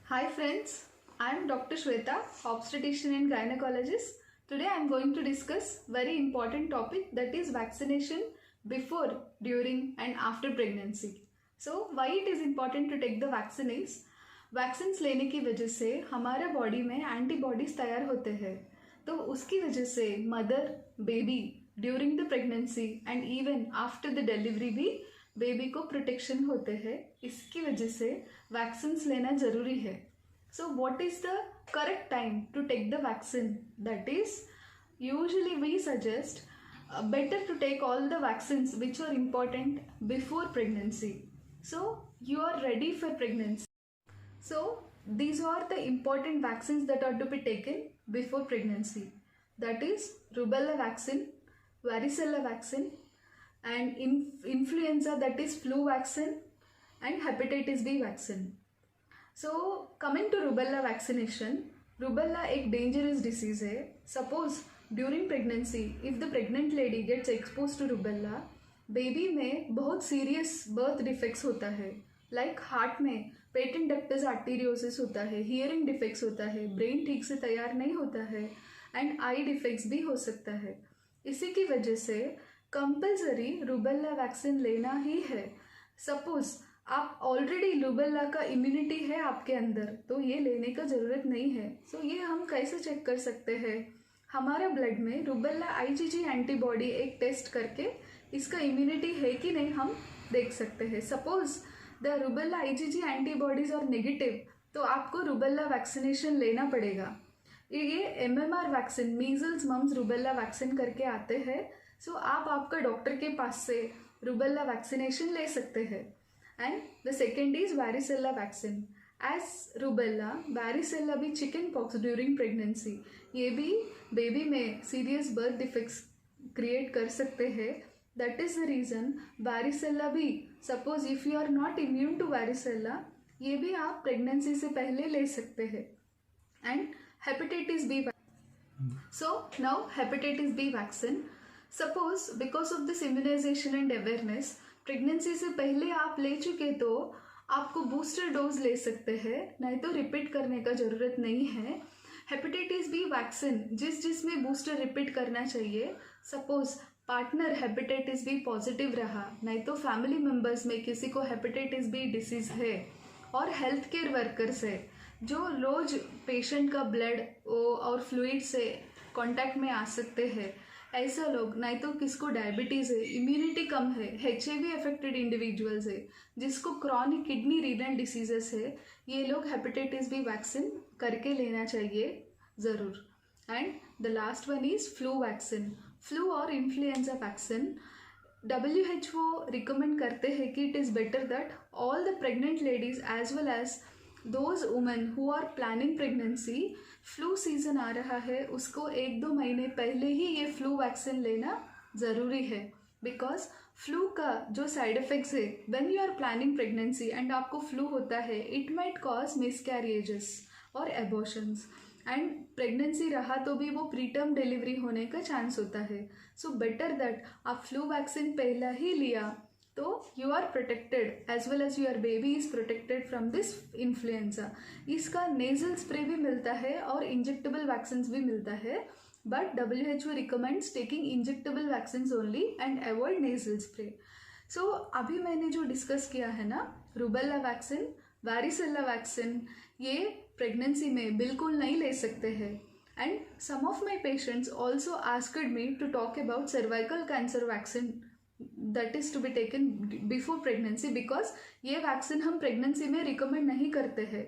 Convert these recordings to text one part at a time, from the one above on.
Hi friends, I am Dr. Shweta, obstetrician and gynecologist. Today I am going to discuss very important topic, that is vaccination before, during and after pregnancy. So why it is important to take the vaccine is, vaccines लेने की वजह से हमारा body में antibodies तैयार होते हैं, तो उसकी वजह से mother baby during the pregnancy and even after the delivery भी बेबी को प्रोटेक्शन होते हैं. इसकी वजह से वैक्सीन्स लेना जरूरी है. So what is the correct time to take the vaccine? That is usually we suggest better to take all the vaccines which are important before pregnancy, so you are ready for pregnancy. So these are the important vaccines that are to be taken before pregnancy, that is rubella vaccine, varicella vaccine, and influenza, that is flu vaccine, and hepatitis B vaccine. So coming to rubella vaccination, rubella एक dangerous disease है. Suppose during pregnancy if the pregnant lady gets exposed to rubella, baby में बहुत serious birth defects होता है, like heart में patent ductus arteriosus होता है, hearing defects होता है, ब्रेन ठीक से तैयार नहीं होता है, एंड आई डिफेक्ट्स भी हो सकता है. इसी की वजह से कंपल्सरी रूबेला वैक्सीन लेना ही है. सपोज आप ऑलरेडी रूबेला का इम्यूनिटी है आपके अंदर, तो ये लेने का ज़रूरत नहीं है. सो ये हम कैसे चेक कर सकते हैं? हमारा ब्लड में रूबेला आईजीजी एंटीबॉडी एक टेस्ट करके इसका इम्यूनिटी है कि नहीं हम देख सकते हैं. Suppose the rubella IgG antibodies और नेगेटिव, तो आपको रूबेला वैक्सीनेशन लेना पड़ेगा. ये MMR vaccine, measles mumps rubella vaccine करके आते हैं. सो आप आपका डॉक्टर के पास से रूबेला वैक्सीनेशन ले सकते हैं. And the second is varicella vaccine. As rubella, varicella भी चिकन पॉक्स ड्यूरिंग प्रेगनेंसी, ये भी बेबी में सीरियस बर्थ डिफेक्ट्स क्रिएट कर सकते हैं. That is the reason varicella भी, suppose if you are not immune to varicella, ये भी आप प्रेगनेंसी से पहले ले सकते हैं. And hepatitis B. So now hepatitis B vaccine. Suppose because of this immunization and awareness, pregnancy से पहले आप ले चुके तो आपको बूस्टर डोज ले सकते हैं, नहीं तो रिपीट करने का ज़रूरत नहीं है. हेपेटाइटिस बी वैक्सीन जिसमें बूस्टर रिपीट करना चाहिए. Suppose partner hepatitis B positive रहा, नहीं तो फैमिली मेम्बर्स में किसी को हेपेटाइटिस बी डिसीज़ है, और हेल्थ केयर वर्कर्स है जो रोज पेशेंट का ब्लड और फ्लूइड से कांटेक्ट में आ सकते हैं, ऐसा लोग, नहीं तो किसको डायबिटीज़ है, इम्यूनिटी कम है, HIV अफेक्टेड इंडिविजुअल्स है, जिसको क्रॉनिक किडनी रीनल डिसीजेस है, ये लोग हेपेटाइटिस बी वैक्सीन करके लेना चाहिए ज़रूर. And the last one is flu vaccine. Flu और इन्फ्लुएंजा वैक्सीन WHO रिकमेंड करते हैं कि it is better that all the pregnant ladies as well as those women who are planning pregnancy, flu season आ रहा है उसको 1-2 महीने पहले ही ये फ्लू वैक्सीन लेना ज़रूरी है. बिकॉज फ्लू का जो साइड इफ़ेक्ट्स है when you are planning pregnancy and आपको फ्लू होता है, इट माइट कॉज मिसकैरेजेस और एबॉर्शंस, एंड प्रेगनेंसी रहा तो भी वो प्रीटर्म डिलीवरी होने का चांस होता है. सो बेटर दैट आप फ्लू वैक्सीन पहला ही लिया तो you are protected as well as your baby is protected from this influenza. इसका नेजल स्प्रे भी मिलता है और इंजेक्टेबल वैक्सीन भी मिलता है, but WHO recommends taking injectable vaccine only and avoid nasal spray. So अभी मैंने जो डिस्कस किया है ना, रूबेला वैक्सीन, वारिसेला वैक्सीन, ये प्रेगनेंसी में बिल्कुल नहीं ले सकते हैं. And some of my patients also asked me to talk about cervical cancer vaccine that is to be taken before pregnancy, because ये वैक्सीन हम प्रेगनेंसी में रिकमेंड नहीं करते हैं.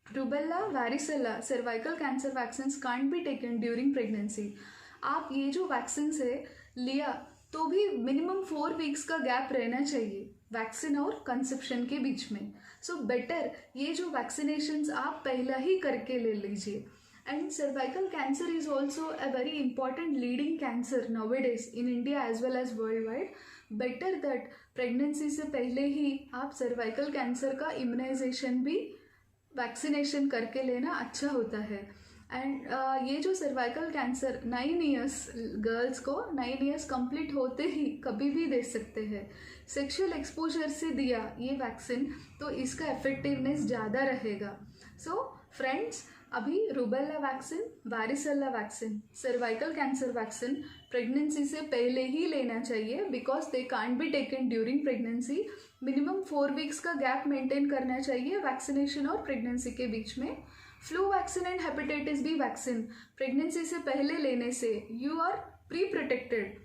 Rubella, varicella, cervical cancer vaccine can't be taken during pregnancy. आप ये जो vaccine है लिया तो भी मिनिमम 4 वीक्स का गैप रहना चाहिए वैक्सीन और कंसेप्शन के बीच में. सो बेटर ये जो वैक्सीनेशंस आप पहला ही करके ले लीजिए. And cervical cancer is also a very important leading cancer nowadays in India as well as world wide. Better that pregnancy से पहले ही आप सर्वाइकल कैंसर का इम्यूनाइजेशन भी वैक्सीनेशन करके लेना अच्छा होता है. एंड ये जो सर्वाइकल कैंसर 9 इयर्स गर्ल्स को 9 इयर्स कंप्लीट होते ही कभी भी दे सकते हैं। सेक्सुअल एक्सपोजर से दिया ये वैक्सीन तो इसका इफेक्टिवनेस ज़्यादा रहेगा। सो फ्रेंड्स, अभी rubella vaccine, varicella vaccine, cervical cancer vaccine pregnancy से पहले ही लेना चाहिए because they can't be taken during pregnancy. Minimum 4 weeks का गैप मेंटेन करना चाहिए वैक्सीनेशन और प्रेगनेंसी के बीच में। Flu vaccine and hepatitis B vaccine pregnancy से पहले लेने से you are pre protected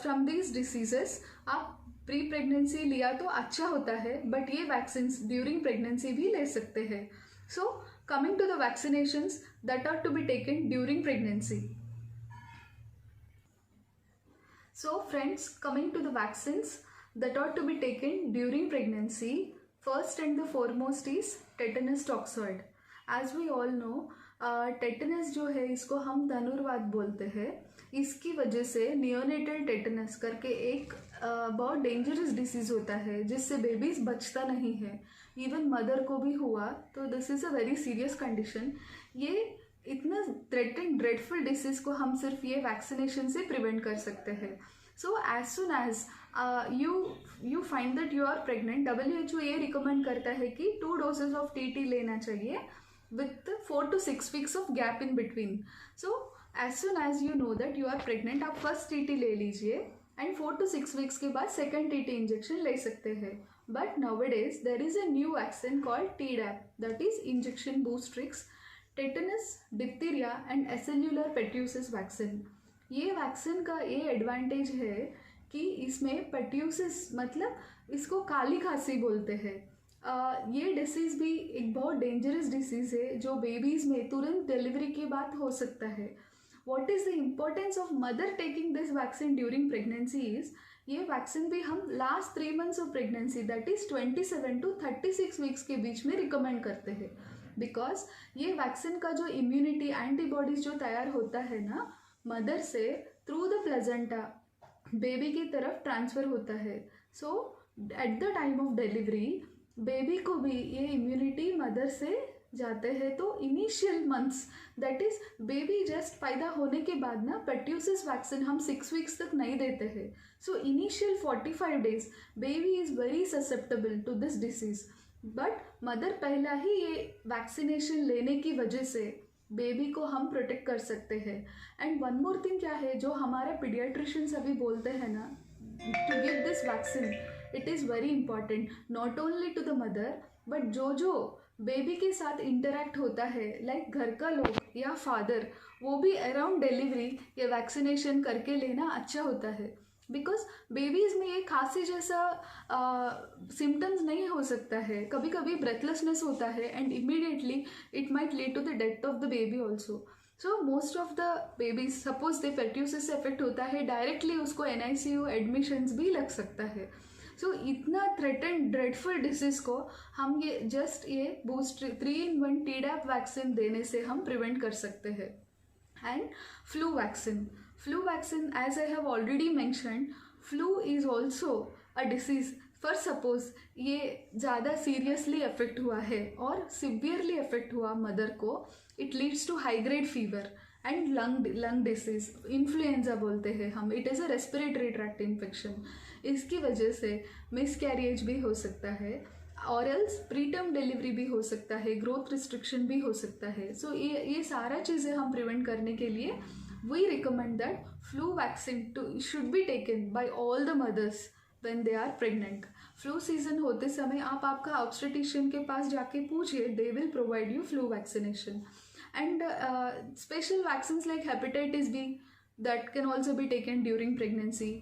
from these diseases. आप प्री प्रेगनेंसी लिया तो अच्छा होता है, बट ये वैक्सीन ड्यूरिंग प्रेगनेंसी भी ले सकते हैं। सो coming to the vaccinations that are to be taken during pregnancy. So friends, coming to the vaccines that are to be taken during pregnancy, first and the foremost is tetanus toxoid. As we all know, tetanus जो है इसको हम धनुर्वात बोलते हैं। इसकी वजह से neonatal tetanus करके एक बहुत डेंजरस डिसीज होता है जिससे बेबीज बचता नहीं है। इवन मदर को भी हुआ तो this is a very serious condition. ये इतना थ्रेटेंड ड्रेडफुल डिसीज को हम सिर्फ ये वैक्सीनेशन से प्रिवेंट कर सकते हैं। So as soon as you find that you are pregnant, WHO ये रिकमेंड करता है कि 2 डोजेज ऑफ TT लेना चाहिए with 4 to 6 weeks of gap in between. So as soon as you know that you are pregnant, आप first TT ले लीजिए and 4 to 6 weeks के बाद second TT injection ले सकते हैं। But nowadays there is a new vaccine called Tdap, that is injection boostrix tetanus, diphtheria and acellular pertussis vaccine. ये vaccine का ये एडवांटेज है कि इसमें pertussis मतलब इसको काली खांसी बोलते हैं। ये डिसीज़ भी एक बहुत डेंजरस डिसीज़ है जो बेबीज़ में तुरंत डिलीवरी के बाद हो सकता है। What is the importance of mother taking this vaccine during pregnancy is, ये वैक्सीन भी हम last 3 months of pregnancy that is 27 to 36 weeks के बीच में रिकमेंड करते हैं। बिकॉज ये वैक्सीन का जो इम्यूनिटी एंटीबॉडीज जो तैयार होता है ना मदर से थ्रू द प्लेजेंटा बेबी की तरफ ट्रांसफ़र होता है। So at the time of delivery baby को भी ये इम्यूनिटी मदर से जाते हैं। तो initial months that is baby just पैदा होने के बाद ना pertussis वैक्सीन हम 6 वीक्स तक नहीं देते हैं। So initial 45 days baby is very susceptible to this disease, but mother पहला ही ये वैक्सीनेशन लेने की वजह से बेबी को हम प्रोटेक्ट कर सकते हैं। एंड वन मोर थिंग क्या है जो हमारे पीडियाट्रिशियंस अभी बोलते हैं ना, to give this vaccine it is very important not only to the mother but जो बेबी के साथ इंटरेक्ट होता है लाइक घर का लोग या फादर, वो भी अराउंड डिलीवरी ये वैक्सीनेशन करके लेना अच्छा होता है। बिकॉज बेबीज़ में ये खांसी जैसा सिम्टम्स नहीं हो सकता है, कभी कभी ब्रेथलेसनेस होता है and immediately it might lead to the death of the baby also. So most of the babies suppose they pertussis से इफेक्ट होता है डायरेक्टली उसको NICU एडमिशन्स भी लग सकता है। सो इतना थ्रेटेंड ड्रेडफुल डिसीज़ को हम ये जस्ट ये बूस्ट 3-in-1 Tdap वैक्सीन देने से हम प्रिवेंट कर सकते हैं। And flu vaccine as I have already mentioned, flu is also a disease for suppose ये ज़्यादा सीरियसली अफेक्ट हुआ है और सिवियरली अफेक्ट हुआ मदर को, it leads to high grade fever and lung disease, influenza बोलते हैं हम, it is a respiratory tract infection. इसकी वजह से मिसकैरिएज भी हो सकता है और एल्स प्रीटर्म डिलीवरी भी हो सकता है, ग्रोथ रिस्ट्रिक्शन भी हो सकता है। सो ये सारा चीज़ें हम प्रिवेंट करने के लिए we recommend that flu vaccine should be taken by all the mothers when they are pregnant. Flu season होते समय आप आपका ऑब्स्टेट्रिशियन के पास जाके पूछिए, they will provide you flu vaccination. And special vaccines like hepatitis B that can also be taken during pregnancy.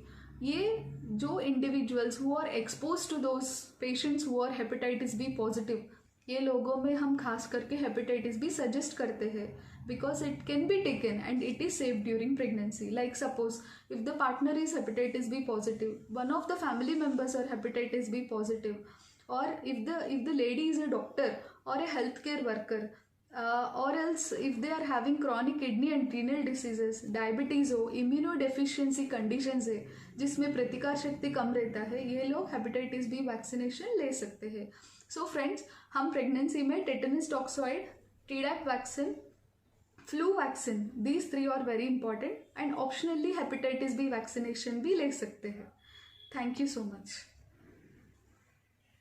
ये जो individuals who are expose to those patients who are hepatitis B positive, ये लोगों में हम खास करके hepatitis B suggest करते हैं because it can be taken and it is safe during pregnancy. Like suppose if the partner is hepatitis B positive, one of the family members are hepatitis B positive, or if the lady is a doctor or a healthcare worker, or else if they are having chronic kidney and renal diseases, diabetes हो, immunodeficiency conditions है जिसमें प्रतिकार शक्ति कम रहता है, ये लोग hepatitis B vaccination ले सकते हैं। सो फ्रेंड्स, हम प्रेगनेंसी में tetanus toxoid, Tdap vaccine flu vaccine, these 3 are very important and optionally hepatitis B vaccination भी ले सकते हैं. Thank you so much.